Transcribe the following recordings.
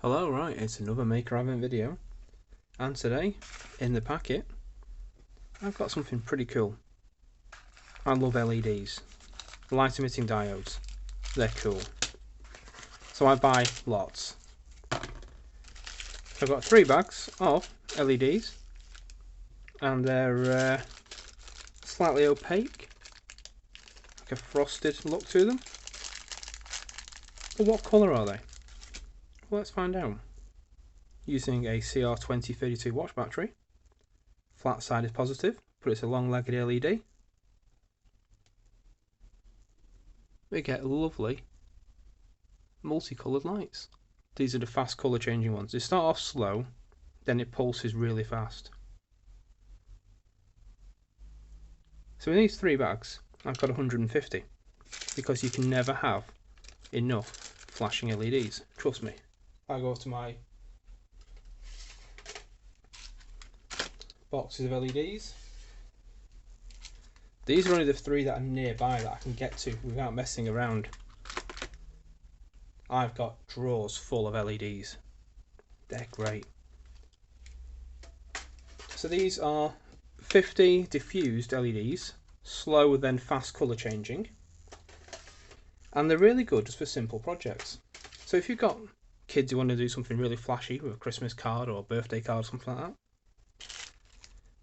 Hello, right, it's another Maker Advent video, and today, in the packet, I've got something pretty cool. I love LEDs, light emitting diodes, they're cool. So I buy lots. So I've got 3 bags of LEDs, and they're slightly opaque, like a frosted look to them. But what colour are they? Well, let's find out. Using a CR2032 watch battery. Flat side is positive, but it's a long-legged LED. We get lovely multicoloured lights. These are the fast colour changing ones. They start off slow, then it pulses really fast. So in these 3 bags, I've got 150, because you can never have enough flashing LEDs. Trust me. I go to my boxes of LEDs. These are only the 3 that are nearby that I can get to without messing around. I've got drawers full of LEDs. They're great. So these are 50 diffused LEDs, slow then fast colour changing. And they're really good just for simple projects. So if you've got kids who want to do something really flashy with a Christmas card or a birthday card or something like that,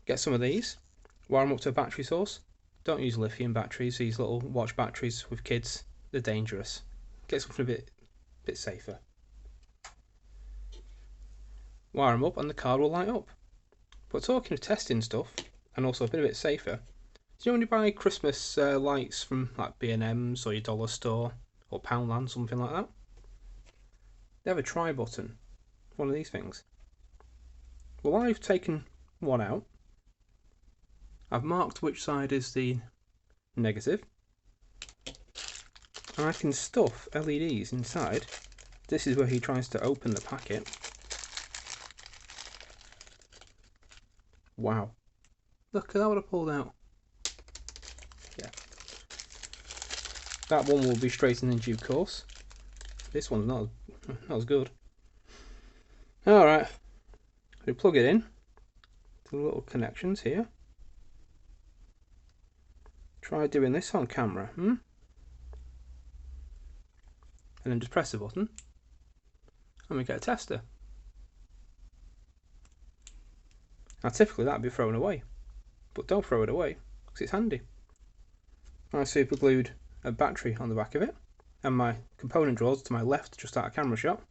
get some of these, wire them up to a battery source. Don't use lithium batteries. These little watch batteries with kids, they're dangerous. Get something a bit safer. Wire them up and the card will light up. But talking of testing stuff, and also a bit safer, do you know when you buy Christmas lights from like B&M's or your dollar store or Poundland, something like that? They have a try button, one of these things. Well, I've taken one out. I've marked which side is the negative, and I can stuff LEDs inside. This is where he tries to open the packet. Wow, look at that, what I pulled out. Yeah, that one will be straightened in due course. This one's not as good. Alright, we plug it in to the little connections here. Try doing this on camera, And then just press the button and we get a tester. Now typically that'd be thrown away, but don't throw it away because it's handy. I super glued a battery on the back of it, and my component drawers to my left, just out of camera shot.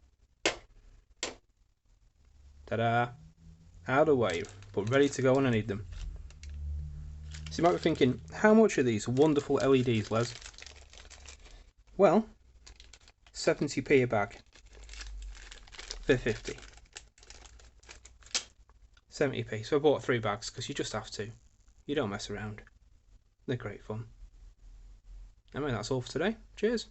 Ta-da! Out of the way, but ready to go when I need them. So you might be thinking, how much are these wonderful LEDs, Les? Well, 70p a bag for 50. 70p, so I bought 3 bags because you just have to. You don't mess around. They're great fun. Anyway, that's all for today. Cheers.